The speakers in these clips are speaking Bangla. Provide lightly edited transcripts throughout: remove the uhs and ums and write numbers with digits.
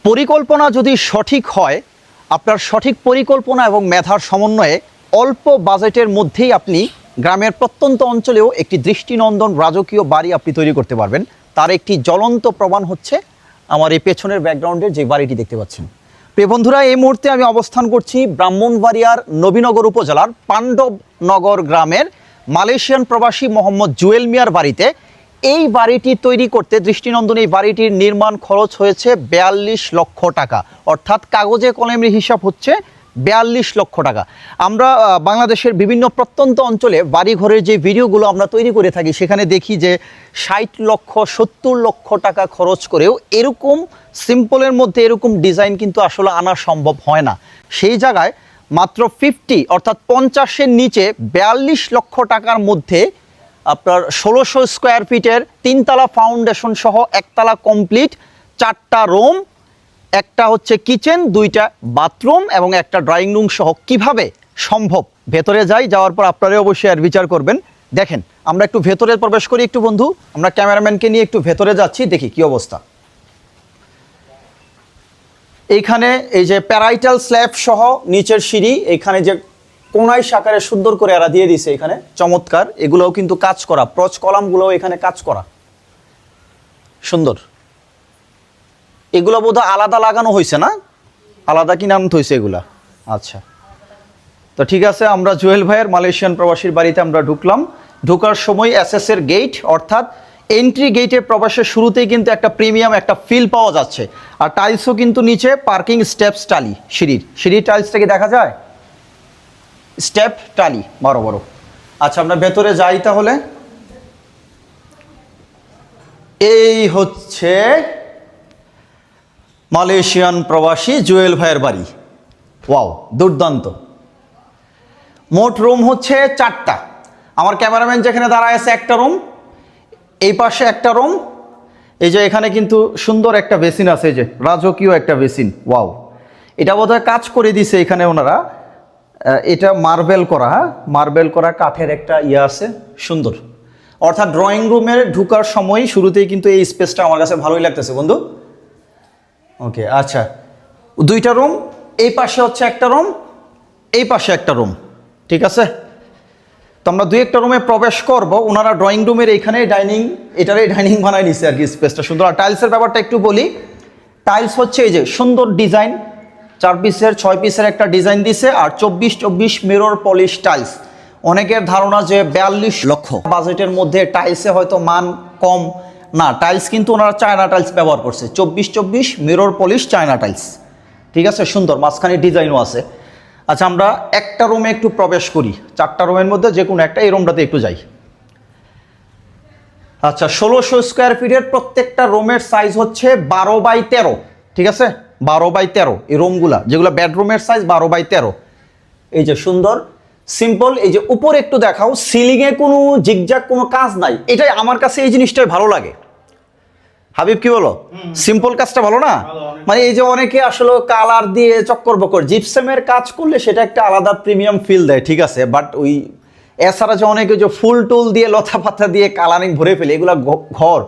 পরিকল্পনা যদি সঠিক হয়, আপনার সঠিক পরিকল্পনা এবং মেধার সমন্বয়ে অল্প বাজেটের মধ্যেই আপনি গ্রামের প্রত্যন্ত অঞ্চলেও একটি দৃষ্টিনন্দন রাজকীয় বাড়ি আপনি তৈরি করতে পারবেন। তার একটি জ্বলন্ত প্রমাণ হচ্ছে আমার এই পেছনের ব্যাকগ্রাউন্ডের যে বাড়িটি দেখতে পাচ্ছেন। প্রিয় বন্ধুরা, এই মুহূর্তে আমি অবস্থান করছি ব্রাহ্মণবাড়িয়ার নবীনগর উপজেলার পাণ্ডবনগর গ্রামের মালয়েশিয়ান প্রবাসী মোহাম্মদ জুয়েল মিয়ার বাড়িতে। এই বাড়িটি তৈরি করতে দৃষ্টিনন্দন এই বাড়িটির নির্মাণ খরচ হয়েছে 42 লক্ষ টাকা, অর্থাৎ কাগজে কলমের হিসাব হচ্ছে 42 লক্ষ টাকা। আমরা বাংলাদেশের বিভিন্ন প্রত্যন্ত অঞ্চলে বাড়িঘরের যে ভিডিওগুলো আমরা তৈরি করে থাকি, সেখানে দেখি যে 60 লক্ষ 70 লক্ষ টাকা খরচ করেও এরকম সিম্পলের মধ্যে এরকম ডিজাইন কিন্তু আসলে আনা সম্ভব হয় না। সেই জায়গায় মাত্র 50 অর্থাৎ 50-এর নিচে 42 লক্ষ টাকার মধ্যে আপনার 1600 স্কোয়ার ফিটের 3তলা ফাউন্ডেশন সহ 1তলা কমপ্লিট, 4টা রুম, একটা হচ্ছে কিচেন, 2টা বাথরুম এবং একটা ড্রয়িং রুম সহ কিভাবে সম্ভব। ভেতরে যাওয়ার পর আপনারা অবশ্যই এর বিচার করবেন। দেখেন, আমরা একটু ভেতরে প্রবেশ করি। একটু বন্ধু, আমরা ক্যামেরাম্যানকে নিয়ে একটু ভেতরে যাচ্ছি, দেখি কি অবস্থা। এইখানে এই যে প্যারাইটাল স্ল্যাব সহ নিচের সিঁড়ি, এইখানে যে কোনায় সাকারে সুন্দর করে এরা দিয়ে দিছে, এখানে চমৎকার। এগুলোও কিন্তু কাজ করা, প্রচ কলামগুলোও এখানে কাজ করা, সুন্দর। এগুলো বোধহয় আলাদা লাগানো হয়েছে না? আলাদা কি নাম হয়েছে এগুলা? আচ্ছা, তো ঠিক আছে। আমরা জুয়েল ভাইয়ের মালয়েশিয়ান প্রবাসীর বাড়িতে আমরা ঢুকলাম। ঢোকার সময় এসএস এর গেট, অর্থাৎ এন্ট্রি গেটের প্রবেশের শুরুতেই কিন্তু একটা প্রিমিয়াম একটা ফিল পাওয়া যাচ্ছে। আর টাইলসও কিন্তু নিচে পার্কিং স্টেপস টালি, সিঁড়ির টাইলসটাকে দেখা যায়, স্টেপ টালি বড় বড়। আচ্ছা, আমরা ভেতরে যাই তাহলে। এই হচ্ছে মালয়েশিয়ান প্রবাসী জুয়েল ভাইয়ের বাড়ি। ওয়াও, দুর্দান্ত। মোট রুম হচ্ছে 4টা। আমার ক্যামেরাম্যান যেখানে দাঁড়ায় আছে একটা রুম, এই পাশে একটা রুম। এই যে এখানে কিন্তু সুন্দর একটা বেসিন আছে, এই যে রাজকীয় একটা বেসিন। ওয়াও, এটা বোধহয় কাজ করে দিছে এখানে ওনারা। এটা মার্বেল করা, মার্বেল করা কাঠের একটা ইয়ে আছে, সুন্দর। অর্থাৎ ড্রয়িং রুমের ঢুকার সময় শুরুতেই কিন্তু এই স্পেসটা আমার কাছে ভালোই লাগতেছে বন্ধু। ওকে, আচ্ছা, 2টা রুম, এই পাশে হচ্ছে একটা রুম, এই পাশে একটা রুম, ঠিক আছে। তো আমরা 2-1টা রুমে প্রবেশ করব। ওনারা ড্রয়িং রুমের এইখানে এটারই ডাইনিং বানাই নিছে আর কি, স্পেসটা সুন্দর। আর টাইলসের ব্যাপারটা একটু বলি। টাইলস হচ্ছে এই যে সুন্দর ডিজাইন, 4 পিসের 6 পিসের একটা ডিজাইন দিছে, আর 24 মিরর পলিশ টাইলস। অনেকের ধারণা যে 42 লক্ষ বাজেটের মধ্যে টাইলসে হয়তো মান কম, না, টাইলস কিন্তু ওনারা চায়না টাইলস ব্যবহার করছে। 24 মিরর পলিশ চায়না টাইলস, ঠিক আছে, সুন্দর। মাঝখানে ডিজাইনও আছে। আচ্ছা, আমরা একটা রুমে একটু প্রবেশ করি। 4টা রুমের মধ্যে যে কোনো একটা, এই রুমটাতে একটু যাই। আচ্ছা, 1600 স্কোয়ার ফিটের প্রত্যেকটা রুমের সাইজ হচ্ছে 12x13, ঠিক আছে, 12x13। এই রুমগুলা যেগুলো বেডরুমের সাইজ 12x13। এই যে সুন্দর সিম্পল। এই যে উপরে একটু দেখাও, সিলিংয়ে কোনো জিগজাগ কোনো কাজ নাই। এটাই আমার কাছে, এই জিনিসটাই ভালো লাগে। হাবিব কি বলো? সিম্পল কাজটা ভালো না? মানে এই যে অনেকে আসলে কালার দিয়ে চক্কর বকর জিপসামের কাজ করলে সেটা একটা আলাদা প্রিমিয়াম ফিল দেয়, ঠিক আছে। বাট ওই এছাড়া যে অনেকে যে ফুল টুল দিয়ে লতা পাতা দিয়ে কালারিং ভরে ফেলে, এগুলো ঘর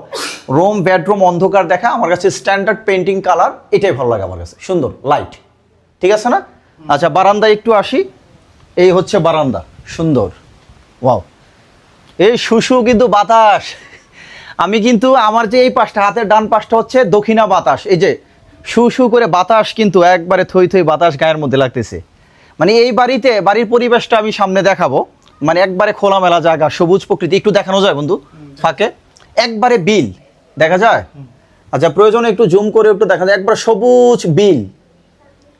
রুম বেডরুম অন্ধকার দেখা, আমার কাছে স্ট্যান্ডার্ড পেন্টিং কালার এটাই ভালো লাগে আমার কাছে, সুন্দর লাইট, ঠিক আছে না? আচ্ছা, বারান্দায় একটু আসি। এই হচ্ছে বারান্দা, সুন্দর। ওয়াও, এই শুশু কিন্তু বাতাস। আমি কিন্তু আমার যে এই পাশটা, হাতের ডান পাশটা হচ্ছে দক্ষিণা বাতাস। এই যে শু করে বাতাস কিন্তু একবারে থই বাতাস গায়ের মধ্যে লাগতেছে। মানে এই বাড়ির পরিবেশটা আমি সামনে দেখাবো। মানে একবারে খোলামেলা জায়গা, সবুজ প্রকৃতি। একটু দেখানো যায় বন্ধু ফাঁকে? একবারে বিল দেখা যায়। আচ্ছা, প্রয়োজনে একটু জুম করে একটু দেখা যায়, একবার সবুজ বিল,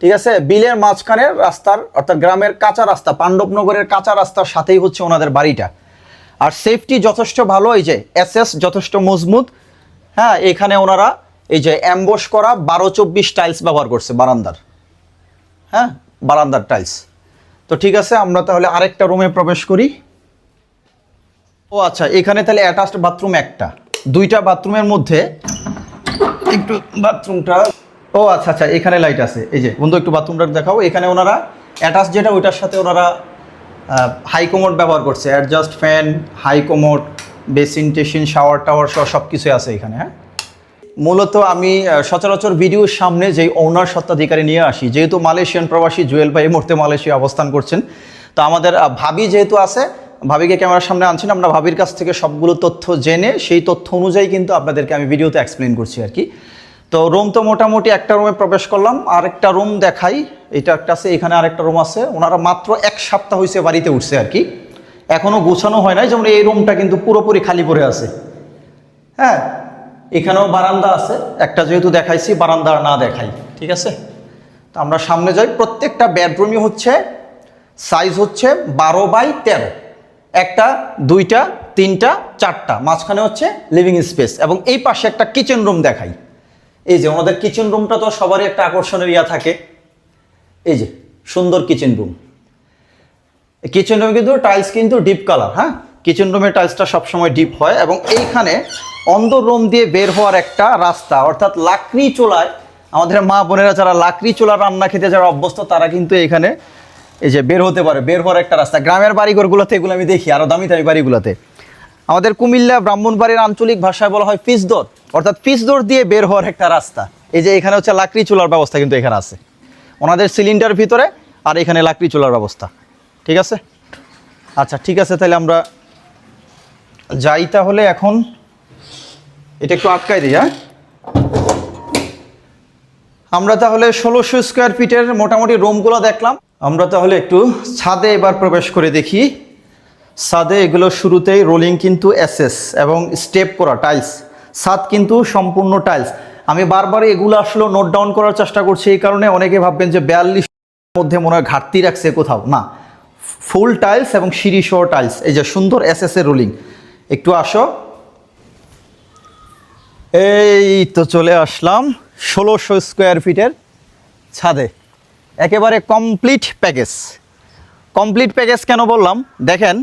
ঠিক আছে। বিলের মাঝখানে রাস্তার, অর্থাৎ গ্রামের কাঁচা রাস্তা, পাণ্ডবনগরের কাঁচা রাস্তার সাথেই হচ্ছে ওনাদের বাড়িটা। আর সেফটি যথেষ্ট ভালো, এই যে এসএস যথেষ্ট মজবুত। হ্যাঁ, এখানে ওনারা এই যে অ্যাম্বস করা 12-24 টাইলস ব্যবহার করছে বারান্দার, হ্যাঁ, বারান্দার টাইলস। তো ঠিক আছে, আমরা তাহলে আরেকটা রুমে প্রবেশ করি। ও আচ্ছা, এখানে তাহলে অ্যাটাচড বাথরুম একটা, 2টা বাথরুমের মধ্যে একটু বাথরুমটা, ও আচ্ছা, এখানে লাইট আছে। এই যে বন্ধু একটু বাথরুমটা দেখাও। এখানে ওনারা অ্যাটাচ যেটা, ওইটার সাথে ওনারা হাই কোমোড ব্যবহার করছে, adjust fan, high commode, basin টেসিন, শাওয়ার টাওয়ার সহ সব কিছুই আছে এখানে। হ্যাঁ, মূলত আমি সচরাচর ভিডিওর সামনে যেই ওনার স্বত্বাধিকারী নিয়ে আসি, যেহেতু মালয়েশিয়ান প্রবাসী জুয়েল ভাই এই মুহূর্তে মালয়েশিয়া অবস্থান করছেন, তো আমাদের ভাবি যেহেতু আছে, ভাবিকে ক্যামেরার সামনে আনছেন, আমরা ভাবির কাছ থেকে সবগুলো তথ্য জেনে সেই তথ্য অনুযায়ী কিন্তু আপনাদেরকে আমি ভিডিওতে এক্সপ্লেন করছি আর কি। তো রুম তো মোটামুটি একটা রুমে প্রবেশ করলাম, আরেকটা রুম দেখাই, এটা একটা আছে, এখানে আরেকটা রুম আছে। ওনারা মাত্র 1 সপ্তাহ হয়েছে বাড়িতে উঠছে আর কি, এখনও গোছানো হয় নাই। যেমন এই রুমটা কিন্তু পুরোপুরি খালি পড়ে আছে। হ্যাঁ, এখানেও বারান্দা আছে, একটা যেহেতু দেখাইছি বারান্দা না দেখাই, ঠিক আছে। তো আমরা সামনে যাই। প্রত্যেকটা বেডরুমই হচ্ছে সাইজ হচ্ছে 12x13, একটা, দুইটা, তিনটা, চারটা, মাঝখানে হচ্ছে লিভিং স্পেস, এবং এই পাশে একটা কিচেন রুম দেখাই। এই যে আমাদের কিচেন রুমটা তো সবারই একটা আকর্ষণের ইয়া থাকে, এই যে সুন্দর কিচেন রুম। কিচেন রুমে কিন্তু টাইলস কিন্তু ডিপ কালার, হ্যাঁ, কিচেন রুমের টাইলসটা সবসময় ডিপ হয়। এবং এইখানে অন্দর রুম দিয়ে বের হওয়ার একটা রাস্তা, অর্থাৎ লাকড়ি চুলায় আমাদের মা বোনেরা যারা লাকড়ি চুলা রান্না খেতে যারা অভ্যস্ত, তারা কিন্তু এখানে এই যে বের হতে পারে, বের হওয়ার একটা রাস্তা। গ্রামের বাড়িঘরগুলোতে এগুলো আমি দেখি, আরও দামি দামি বাড়িগুলোতে। আমাদের কুমিল্লা ব্রাহ্মণবাড়ির আঞ্চলিক ভাষায় বলা হয় পিচদর, অর্থাৎ পিচদর দিয়ে বের হওয়ার একটা রাস্তা। এই যে এখানে হচ্ছে লাকড়ি চুলার ব্যবস্থা কিন্তু এখানে আছে, ওনাদের সিলিন্ডার ভিতরে, আর এখানে লাকড়ি চুলার ব্যবস্থা, ঠিক আছে। আচ্ছা ঠিক আছে, তাহলে আমরা যাই তাহলে। এখন এটা একটু আটকাই দিই, হ্যাঁ। আমরা তাহলে 1600 স্কোয়ার ফিটের মোটামুটি রুমগুলো দেখলাম। আমরা তাহলে একটু ছাদে এবার প্রবেশ করে দেখি। ছাদে এগুলো শুরুতেই রোলিং কিন্তু এসএস এবং স্টেপ করা টাইলস, ছাদ কিন্তু সম্পূর্ণ টাইলস। আমি বারবার এগুলো আসলে নোট ডাউন করার চেষ্টা করছি, এই কারণে অনেকে ভাববেন যে 42 মধ্যে মনে হয় ঘাটতি রাখছে কোথাও, না, ফুল টাইলস এবং সিঁড়ি সহ টাইলস। এই যে সুন্দর এসএস এর রোলিং। একটু আসো, এই তো চলে আসলাম 1600 স্কোয়ার ফিটের ছাদে, একেবারে কমপ্লিট প্যাকেজ। কমপ্লিট প্যাকেজ কেন বললাম, দেখেন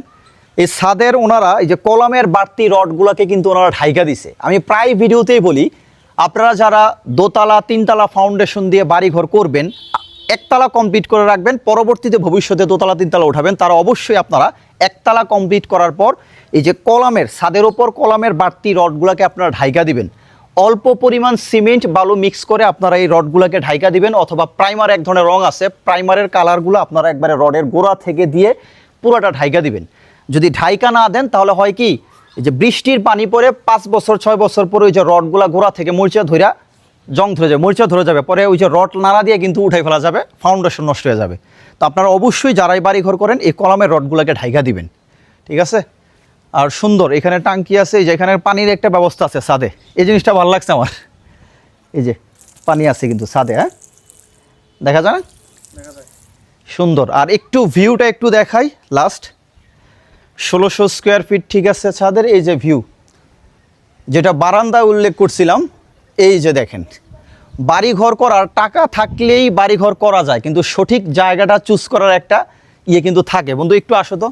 এই ছাদের ওনারা এই যে কলামের বাড়তি রডগুলোকে কিন্তু ওনারা ঢাইকা দিছে। আমি প্রায় ভিডিওতেই বলি, আপনারা যারা দোতলা তিনতলা ফাউন্ডেশন দিয়ে বাড়িঘর করবেন, একতলা কমপ্লিট করে রাখবেন, পরবর্তীতে ভবিষ্যতে দোতলা তিনতলা উঠাবেন, তারা অবশ্যই আপনারা একতলা কমপ্লিট করার পর এই যে কলামের ছাদের ওপর কলামের বাড়তি রডগুলোকে আপনারা ঢাইকা দিবেন। অল্প পরিমাণ সিমেন্ট বালু মিক্স করে আপনারা এই রডগুলোকে ঢাইকা দিবেন, অথবা প্রাইমার এক ধরনের রং আছে, প্রাইমারের কালারগুলো আপনারা একবারে রডের গোড়া থেকে দিয়ে পুরোটা ঢাইকা দিবেন। যদি ঢাইকা না দেন তাহলে হয় কি, এই যে বৃষ্টির পানি পরে 5 বছর 6 বছর পরে ওই যে রডগুলা গোড়া থেকে মরিচা ধইরা জং ধরে যাবে, মরিচা ধরে যাবে, পরে ওই যে রড নাড়া দিয়ে কিন্তু উঠাই ফেলা যাবে, ফাউন্ডেশন নষ্ট হয়ে যাবে। তো আপনারা অবশ্যই যারাই বাড়ি ঘর করেন এই কলামের রডগুলোকে ঢাইকা দিবেন, ঠিক আছে। আর সুন্দর এখানে টাঙ্কি আছে, এই যে এখানে পানির একটা ব্যবস্থা আছে ছাদে, এই জিনিসটা ভালো লাগছে আমার। এই যে পানি আছে কিন্তু ছাদে, হ্যাঁ, দেখা যায় না, সুন্দর। আর একটু ভিউটা একটু দেখাই লাস্ট। 1600 স্কোয়ার ফিট, ঠিক আছে, ছাদের এই যে ভিউ, যেটা বারান্দা উল্লেখ করছিলাম, এই যে দেখেন, বাড়িঘর করার টাকা থাকলেই বাড়িঘর করা যায়, কিন্তু সঠিক জায়গাটা চুজ করার একটা ইয়ে কিন্তু থাকে। বন্ধু একটু আসো তো।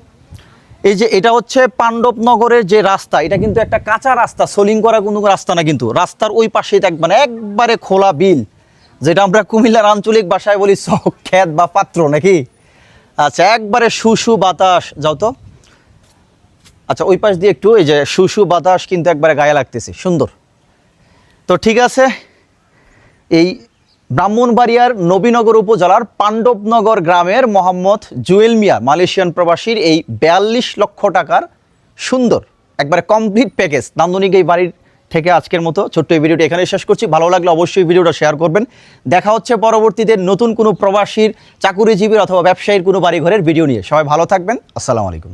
এই যে এটা হচ্ছে পাণ্ডবনগরের যে রাস্তা, এটা কিন্তু একটা কাঁচা রাস্তা, সোলিং করা কোনো রাস্তা না, কিন্তু রাস্তার ওই পাশেই দেখবেন একবারে খোলা বিল, যেটা আমরা কুমিল্লার আঞ্চলিক ভাষায় বলি চক, ক্ষেত বা পাত্র নাকি। আচ্ছা, একবারে সুসু বাতাস, যাও তো। আচ্ছা, ওই পাশ দিয়ে একটু, এই যে সুসু বাতাস কিন্তু একবারে গায়ে লাগতেছে, সুন্দর। তো ঠিক আছে, এই ব্রাহ্মণবাড়িয়ার নবীনগর উপজেলার পাণ্ডবনগর গ্রামের মোহাম্মদ জুয়েল মিয়া মালয়েশিয়ান প্রবাসীর এই 42 লক্ষ টাকার সুন্দর একবারে কমপ্লিট প্যাকেজ নান্দনিক এই বাড়ির থেকে আজকের মতো ছোট্ট এই ভিডিওটি এখানে শেষ করছি। ভালো লাগলে অবশ্যই ভিডিওটা শেয়ার করবেন। দেখা হচ্ছে পরবর্তীতে নতুন কোনো প্রবাসীর, চাকুরিজীবীর অথবা ব্যবসায়ীর কোনো বাড়িঘরের ভিডিও নিয়ে। সবাই ভালো থাকবেন, আসসালামু আলাইকুম।